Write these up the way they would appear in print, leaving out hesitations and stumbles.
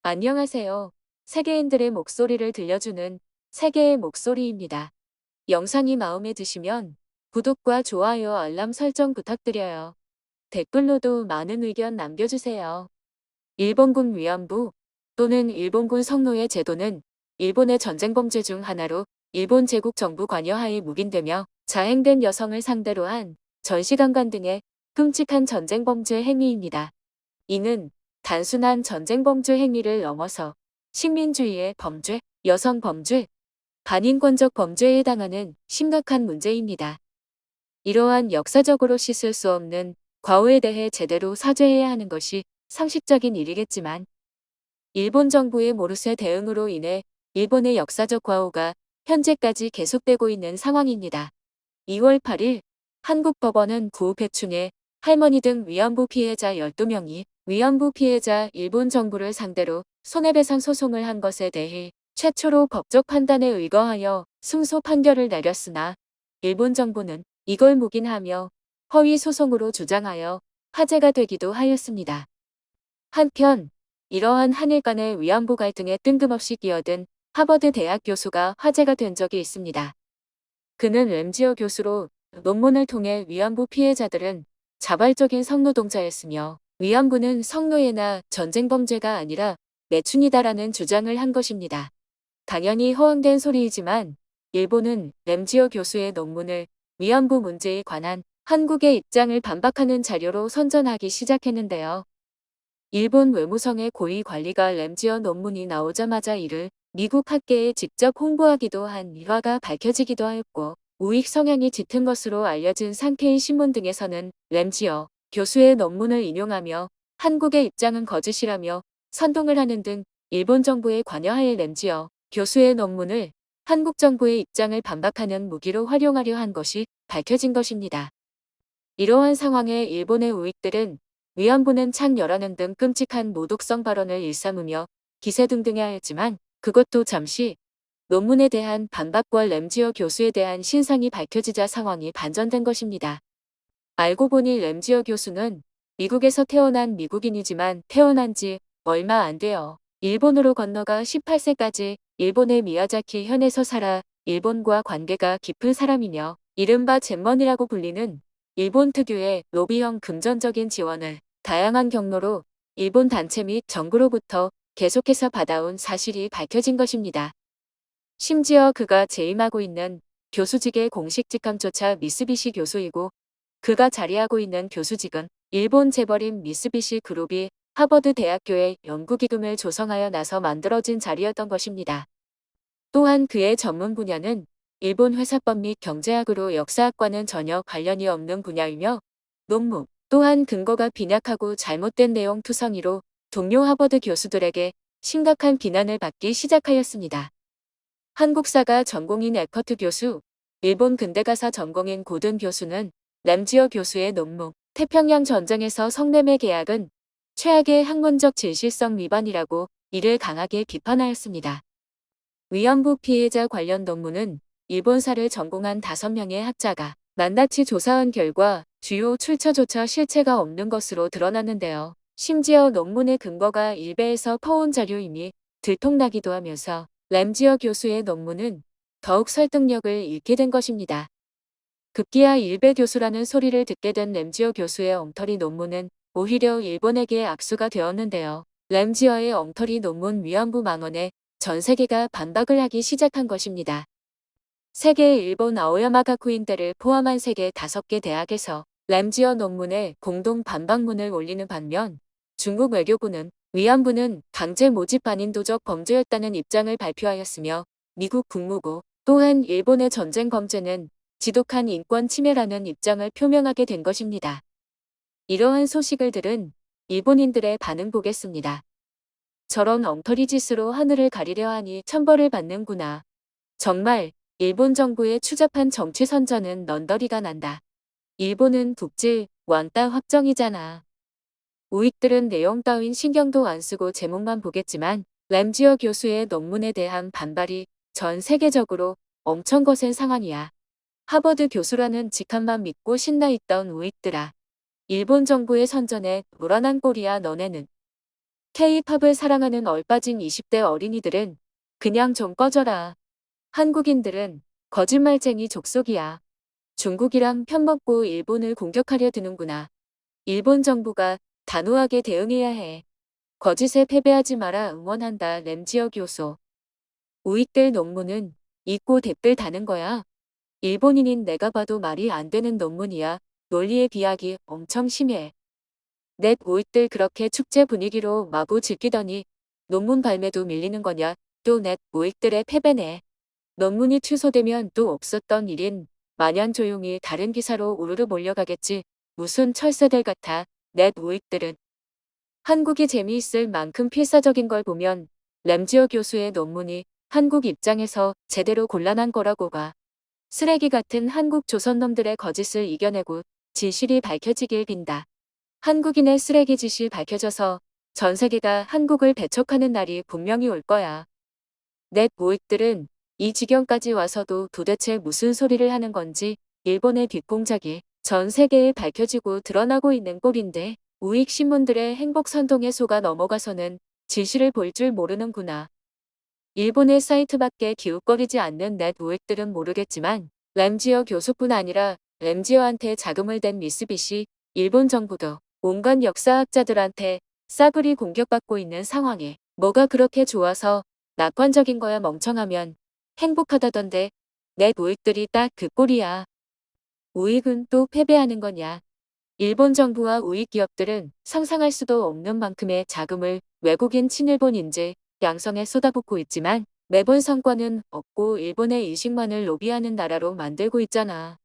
안녕하세요. 세계인들의 목소리를 들려주는 세계의 목소리입니다. 영상이 마음에 드시면 구독과 좋아요, 알람 설정 부탁드려요. 댓글로도 많은 의견 남겨주세요. 일본군 위안부 또는 일본군 성노예 제도는 일본의 전쟁 범죄 중 하나로 일본 제국 정부 관여하에 묵인되며 자행된 여성을 상대로 한 전시강간 등의 끔찍한 전쟁 범죄 행위입니다. 이는 단순한 전쟁 범죄 행위를 넘어서 식민주의의 범죄, 여성 범죄, 반인권적 범죄에 해당하는 심각한 문제입니다. 이러한 역사적으로 씻을 수 없는 과오에 대해 제대로 사죄해야 하는 것이 상식적인 일이겠지만 일본 정부의 모르쇠 대응으로 인해 일본의 역사적 과오가 현재까지 계속되고 있는 상황입니다. 2월 8일 한국 법원은 구우배충의 할머니 등 위안부 피해자 12명이 위안부 피해자 일본 정부를 상대로 손해배상 소송을 한 것에 대해 최초로 법적 판단에 의거하여 승소 판결을 내렸으나 일본 정부는 이걸 묵인하며 허위 소송으로 주장하여 화제가 되기도 하였습니다. 한편 이러한 한일 간의 위안부 갈등에 뜬금없이 끼어든 하버드 대학 교수가 화제가 된 적이 있습니다. 그는 램지어 교수로 논문을 통해 위안부 피해자들은 자발적인 성노동자였으며 위안부는 성노예나 전쟁 범죄가 아니라 매춘이다라는 주장을 한 것입니다. 당연히 허황된 소리이지만 일본은 램지어 교수의 논문을 위안부 문제에 관한 한국의 입장을 반박하는 자료로 선전하기 시작했는데요. 일본 외무성의 고위 관리가 램지어 논문이 나오자마자 이를 미국 학계에 직접 홍보하기도 한 일화가 밝혀지기도 하였고 우익 성향이 짙은 것으로 알려진 상케이 신문 등에서는 램지어 교수의 논문을 인용하며 한국의 입장은 거짓이라며 선동을 하는 등 일본 정부의 관여하에 램지어 교수의 논문을 한국 정부의 입장을 반박하는 무기로 활용하려 한 것이 밝혀진 것입니다. 이러한 상황에 일본의 우익들은 위안부는 창녀라는 등 끔찍한 모독성 발언을 일삼으며 기세등등해 하였지만 그것도 잠시 논문에 대한 반박과 램지어 교수에 대한 신상이 밝혀지자 상황이 반전된 것입니다. 알고 보니 램지어 교수는 미국에서 태어난 미국인이지만 태어난 지 얼마 안 되어 일본으로 건너가 18세까지 일본의 미야자키 현에서 살아 일본과 관계가 깊은 사람이며 이른바 잼먼이라고 불리는 일본 특유의 로비형 금전적인 지원을 다양한 경로로 일본 단체 및 정부로부터 계속해서 받아온 사실이 밝혀진 것입니다. 심지어 그가 재임하고 있는 교수직의 공식 직함조차 미쓰비시 교수이고 그가 자리하고 있는 교수직은 일본 재벌인 미쓰비시 그룹이 하버드 대학교에 연구기금을 조성하여 나서 만들어진 자리였던 것입니다. 또한 그의 전문 분야는 일본 회사법 및 경제학으로 역사학과는 전혀 관련이 없는 분야이며 논문 또한 근거가 빈약하고 잘못된 내용 투성이로 동료 하버드 교수들에게 심각한 비난을 받기 시작하였습니다. 한국사가 전공인 에커트 교수, 일본 근대가사 전공인 고든 교수는 램지어 교수의 논문 태평양 전쟁에서 성매매 계약은 최악의 학문적 진실성 위반이라고 이를 강하게 비판하였습니다. 위안부 피해자 관련 논문은 일본사를 전공한 5명의 학자가 낱낱이 조사한 결과 주요 출처조차 실체가 없는 것으로 드러났는데요. 심지어 논문의 근거가 일베에서 퍼온 자료임이 들통나기도 하면서 램지어 교수의 논문은 더욱 설득력을 잃게 된 것입니다. 급기야 일베 교수라는 소리를 듣게 된 램지어 교수의 엉터리 논문은 오히려 일본에게 악수가 되었는데요. 램지어의 엉터리 논문 위안부 망언에 전 세계가 반박을 하기 시작한 것입니다. 세계 일본 아오야마 가쿠인대를 포함한 세계 5개 대학에서 램지어 논문에 공동 반박문을 올리는 반면 중국 외교부는 위안부는 강제 모집 반인도적 범죄였다는 입장을 발표하였으며 미국 국무부 또한 일본의 전쟁 범죄는 지독한 인권 침해라는 입장을 표명하게 된 것입니다. 이러한 소식을 들은 일본인들의 반응 보겠습니다. 저런 엉터리 짓으로 하늘을 가리려 하니 천벌을 받는구나. 정말 일본 정부의 추잡한 정치 선전은 넌더리가 난다. 일본은 북질, 왕따 확정이잖아. 우익들은 내용 따윈 신경도 안 쓰고 제목만 보겠지만 램지어 교수의 논문에 대한 반발이 전 세계적으로 엄청 거센 상황이야. 하버드 교수라는 직함만 믿고 신나 있던 우익들아. 일본 정부의 선전에 노란한 꼴이야 너네는. K-팝을 사랑하는 얼빠진 20대 어린이들은 그냥 좀 꺼져라. 한국인들은 거짓말쟁이 족속이야. 중국이랑 편먹고 일본을 공격하려 드는구나. 일본 정부가 단호하게 대응해야 해. 거짓에 패배하지 마라 응원한다 램지어 교수. 우익들 논문은 읽고 댓글 다는 거야. 일본인인 내가 봐도 말이 안 되는 논문이야. 논리의 비약이 엄청 심해. 넷 우익들 그렇게 축제 분위기로 마구 즐기더니 논문 발매도 밀리는 거냐. 또 넷 우익들의 패배네. 논문이 취소되면 또 없었던 일인 마냥 조용히 다른 기사로 우르르 몰려가겠지. 무슨 철새들 같아. 넷 우익들은. 한국이 재미있을 만큼 필사적인 걸 보면 램지어 교수의 논문이 한국 입장에서 제대로 곤란한 거라고 봐. 쓰레기 같은 한국 조선놈들의 거짓을 이겨내고 진실이 밝혀지길 빈다. 한국인의 쓰레기 짓이 밝혀져서 전 세계가 한국을 배척하는 날이 분명히 올 거야. 넷 우익들은 이 지경까지 와서도 도대체 무슨 소리를 하는 건지 일본의 뒷공작이 전 세계에 밝혀지고 드러나고 있는 꼴인데 우익 신문들의 행복 선동에 속아 넘어가서는 진실을 볼 줄 모르는구나. 일본의 사이트밖에 기웃거리지 않는 넷 우익들은 모르겠지만 램지어 교수뿐 아니라 램지어한테 자금을 댄 미쓰비시, 일본 정부도 온갖 역사학자들한테 싸그리 공격받고 있는 상황에 뭐가 그렇게 좋아서 낙관적인 거야 멍청하면 행복하다던데 넷 우익들이 딱 그 꼴이야. 우익은 또 패배하는 거냐. 일본 정부와 우익 기업들은 상상할 수도 없는 만큼의 자금을 외국인 친일본 인재 양성에 쏟아붓고 있지만 매번 성과는 없고 일본의 이식만을 로비하는 나라로 만들고 있잖아.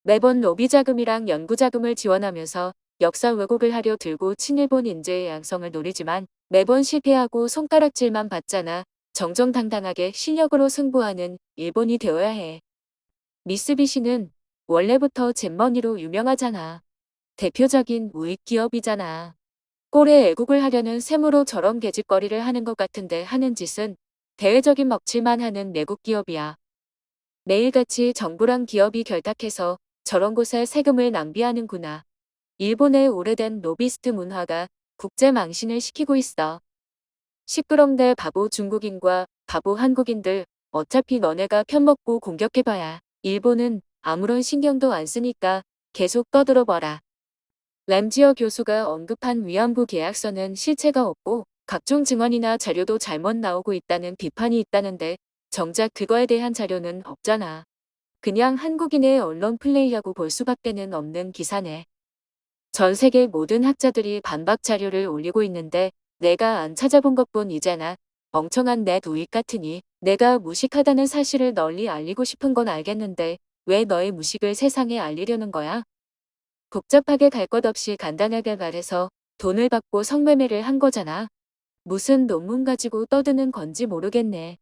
매번 로비 자금이랑 연구 자금을 지원하면서 역사 왜곡을 하려 들고 친일본 인재의 양성을 노리지만 매번 실패하고 손가락질만 받잖아. 정정당당하게 실력으로 승부하는 일본이 되어야 해. 미쓰비시는 원래부터 잼머니로 유명하잖아. 대표적인 우익 기업이잖아. 꼴에 애국을 하려는 셈으로 저런 개짓거리를 하는 것 같은데 하는 짓은 대외적인 먹칠만 하는 내국 기업이야. 매일같이 정부랑 기업이 결탁해서 저런 곳에 세금을 낭비하는구나. 일본의 오래된 로비스트 문화가 국제 망신을 시키고 있어. 시끄럼대 바보 중국인과 바보 한국인들 어차피 너네가 편먹고 공격해봐야 일본은 아무런 신경도 안 쓰니까 계속 떠들어봐라. 램지어 교수가 언급한 위안부 계약서는 실체가 없고 각종 증언이나 자료도 잘못 나오고 있다는 비판이 있다는데 정작 그거에 대한 자료는 없잖아. 그냥 한국인의 언론 플레이라고 볼 수밖에는 없는 기사네. 전 세계 모든 학자들이 반박 자료를 올리고 있는데 내가 안 찾아본 것뿐이잖아. 멍청한 넷 우익 같으니 내가 무식하다는 사실을 널리 알리고 싶은 건 알겠는데 왜 너의 무식을 세상에 알리려는 거야? 복잡하게 갈 것 없이 간단하게 말해서 돈을 받고 성매매를 한 거잖아. 무슨 논문 가지고 떠드는 건지 모르겠네.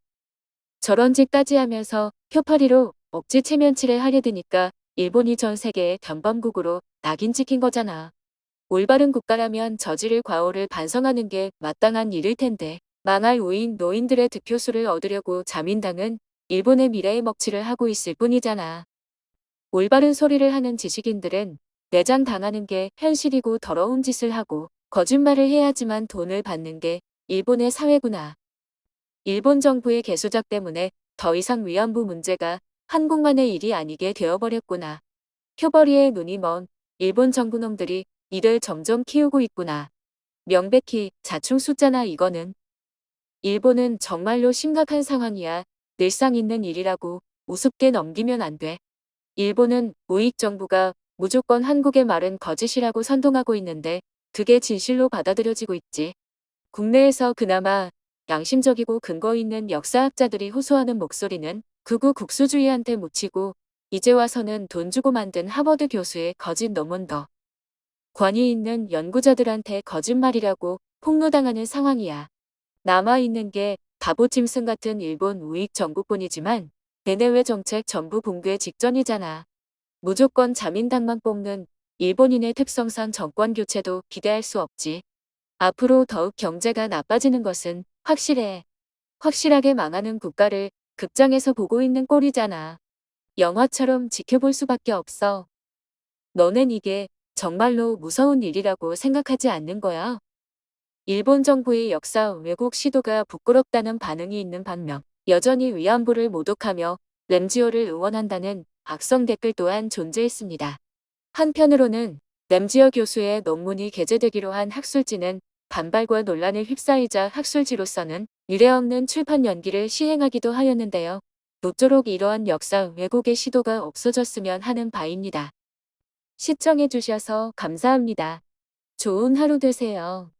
저런 짓까지 하면서 표파리로 억지 체면치를 하려 드니까 일본이 전 세계의 변범국으로 낙인 찍힌 거잖아. 올바른 국가라면 저지를 과오를 반성하는 게 마땅한 일일 텐데 망할 우인 노인들의 득표수를 얻으려고 자민당은 일본의 미래에 먹칠을 하고 있을 뿐이잖아. 올바른 소리를 하는 지식인들은 내장 당하는 게 현실이고 더러운 짓을 하고 거짓말을 해야지만 돈을 받는 게 일본의 사회구나. 일본 정부의 개수작 때문에 더 이상 위안부 문제가 한국만의 일이 아니게 되어버렸구나. 표벌이에 눈이 먼 일본 정부놈들이 이를 점점 키우고 있구나. 명백히 자충 숫자나 이거는. 일본은 정말로 심각한 상황이야. 늘상 있는 일이라고 우습게 넘기면 안 돼. 일본은 우익 정부가 무조건 한국의 말은 거짓이라고 선동하고 있는데 그게 진실로 받아들여지고 있지. 국내에서 그나마 양심적이고 근거 있는 역사학자들이 호소하는 목소리는 극우 국수주의한테 묻히고 이제 와서는 돈 주고 만든 하버드 교수의 거짓 논문 더 권위 있는 연구자들한테 거짓말이라고 폭로당하는 상황이야. 남아있는 게 바보 짐승 같은 일본 우익 정부뿐이지만 내내외 정책 전부 붕괴 직전이잖아. 무조건 자민당만 뽑는 일본인의 특성상 정권 교체도 기대할 수 없지. 앞으로 더욱 경제가 나빠지는 것은 확실해. 확실하게 망하는 국가를 극장에서 보고 있는 꼴이잖아. 영화처럼 지켜볼 수밖에 없어. 너넨 이게 정말로 무서운 일이라고 생각하지 않는 거야? 일본 정부의 역사 왜곡 시도가 부끄럽다는 반응이 있는 반면 여전히 위안부를 모독하며 램지어를 응원한다는 악성 댓글 또한 존재했습니다. 한편으로는 램지어 교수의 논문이 게재되기로 한 학술지는 반발과 논란에 휩싸이자 학술지로서는 유례없는 출판 연기를 시행하기도 하였는데요. 모쪼록 이러한 역사 왜곡의 시도가 없어졌으면 하는 바입니다. 시청해주셔서 감사합니다. 좋은 하루 되세요.